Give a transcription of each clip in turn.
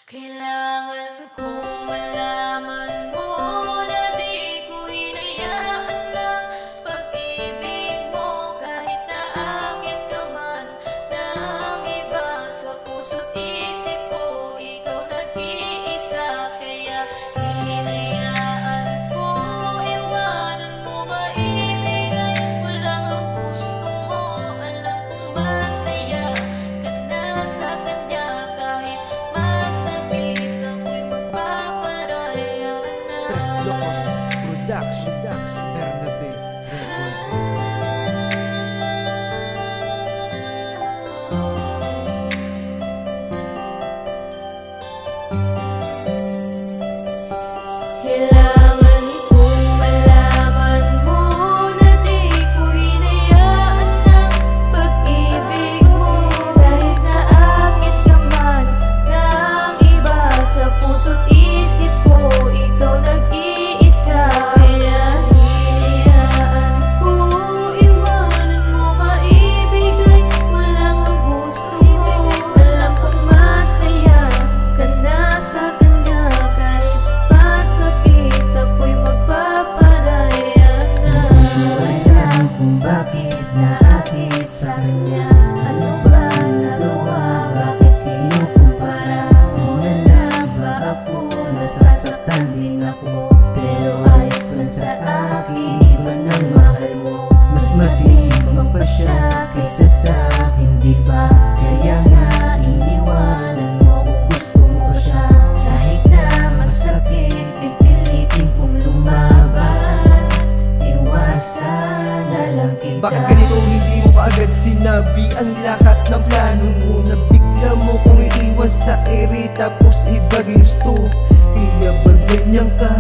Kailangan kong malaman mo na di ko hinayaan ng pag-ibig mo. Kahit naakit ka man ng iba, sa puso't isip ko ikaw nag-iisa. Kaya hinayaan ko, iwanan mo maibigay ko lang ang gusto mo. Alam kong masaya ka na sa kanya, kahit masakit ako'y magpaparaya na. Tres Locos Production, Bernabe Record. Kailangan kong malaman mo na di ko hinayaan ng pag-ibig mo. Kahit naakit ka man ng iba, sa puso't isip ko ikaw nag-iisa. Kaya hinayaan ko, iwanan mo maibigay ko lang ang gusto mo. Alam kong masaya ka na sa kanya, kahit masakit ako'y magpaparaya na. Alam kung bakit naakit sa kanya. Ano ba nagawa? Bakit kinukumpara? Una na ba ako? Nasasaktan din ako. Pero ayos lang sa akin, iba ng mahal mo. Mas matibang pa siya kaysa sa akin, di ba? Kaya nga iniwanan mo kung gusto mo pa siya. Kahit na masakit, pipilitin kong lumaban. Iwasan na lang kita. Bakit ganito hindi mo kaagad sinabi ang lahat ng plano mo? Nabigla mo kung iiwan sa ere tapos iba gusto. Kaya ba ganyan ka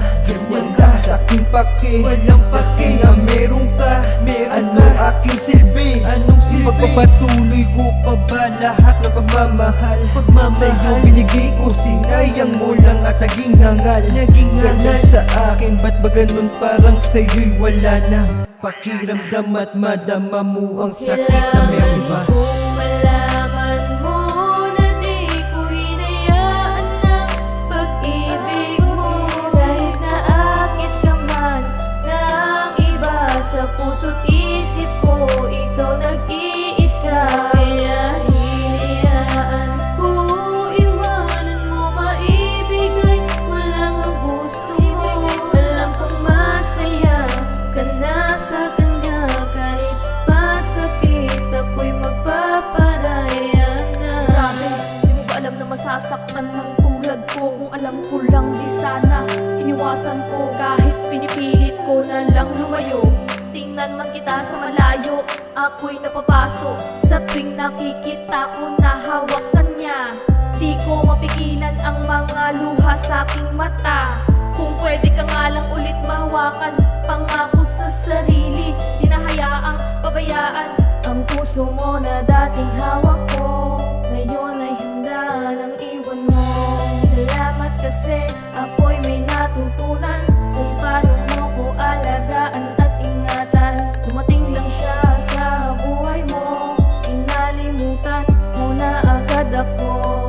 sa aking pake? Walang pake na meron ka. Ano aking silbi? Pagpapatuloy ko pa ba lahat ng pagmamahal? Sa'yo binigay ko, sinayang mo lang at naging hangal. Ganun sa akin, ba't ba ganun? Parang sa'yo'y wala na pakiramdam at madama mo ang sakit na meron iba. Kailangan kong malaman mo na di ko hinayaan ng pag-ibig mo. Kahit naakit ka man ng iba, sa puso't isip ko ikaw nag-iisa. Kaya hinayaan ko, iwanan mo maibigay ko lang ang gusto mo. Alam kong masaya ka na sa kanya, kahit masakit ako'y magpaparaya na. Grabe, di mo ba alam na masasaktan ng tulad ko? Kung alam ko lang di sana iniwasan ko. Kahit pinipilit ko na lang lumayo, tingnan man kita sa malayo, ako'y napapaso. Sa tuwing nakikita ko na hawak ka niya, di ko mapigilan ang mga luha sa aking mata. Kung pwede ka nga lang ulit mahawakan, pangako sa sarili, di na hayaang pabayaan. Ang puso mo na dating hawak ko, ngayon ay handa nang iwan mo. Salamat kasi ako'y may natutunan kung paano mo ko alagaan at ingatan. Dumating lang siya sa buhay mo, inalimutan mo na agad ako.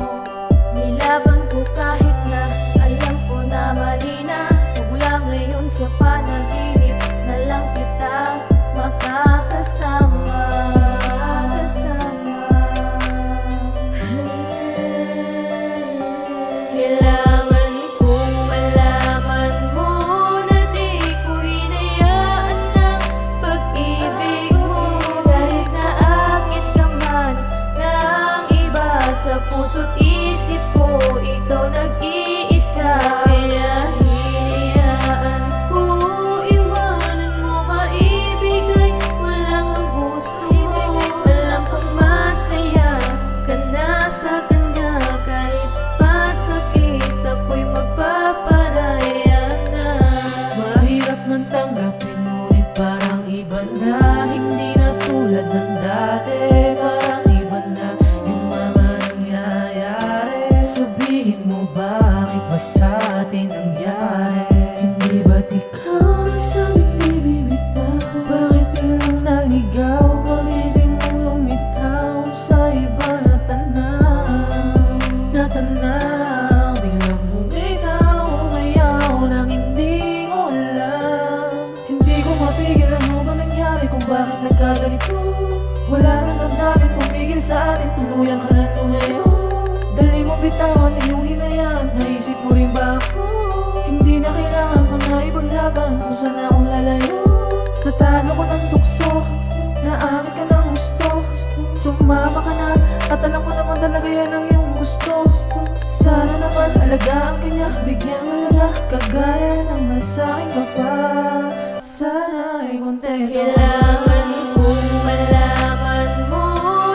Nilaban ko kahit na alam ko na mali na. Mula ngayon sa panaginip na lang kita makakasama. Kailangan kong malaman mo na di ko hinayaan ng pag-ibig mo. Kahit naakit ka man ng iba, sa puso't isip ko ikaw nag-iisa. Kaya hinayaan ko, iwanan mo maibigay ko lang ang gusto mo. Alam kong masaya ka na sa kanya, kahit masakit ako'y magpaparaya na. Mahirap man tanggapin, ngunit parang iba na. Hindi na tulad ng dati, parang iba na yung mga nangyayari. Sabihin mo bakit ba sa atin nangyari? Hindi ba't ikaw ang sabing di bibitaw? Bakit bilang naligaw? Pag-ibig mong lumitaw sa iba na tanaw, na tanaw. ka sa akin, tuluyan ka na lumayo. Dali mo bitawan iyong hinayaan, naisip mo rin ba ako? Hindi na kailangan ko na ipaglaban kung saan akong lalayo. Natalo ko ng tukso, naakit ka ng gusto. Sumama ka na, at alam ko naman talaga yan ang iyong gusto. Sana naman alagaan ka niya, bigyan halaga, kagaya ng nasakin ka pa. Sana ay kontento ka. Kailangan kong malaman mo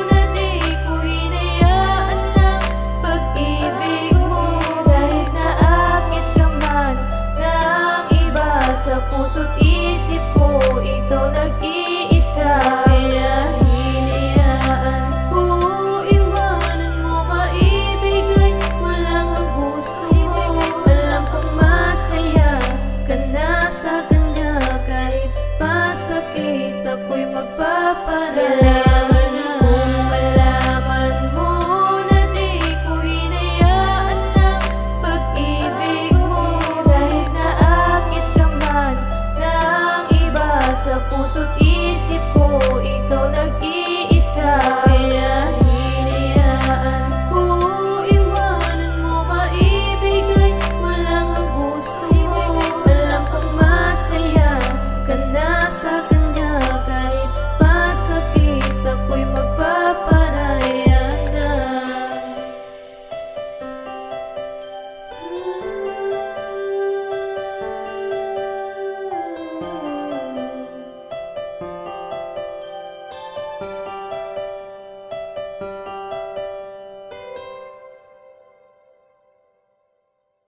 na di ko hinayaan ng pag-ibig mo. Kahit naakit ka man ng iba sa puso't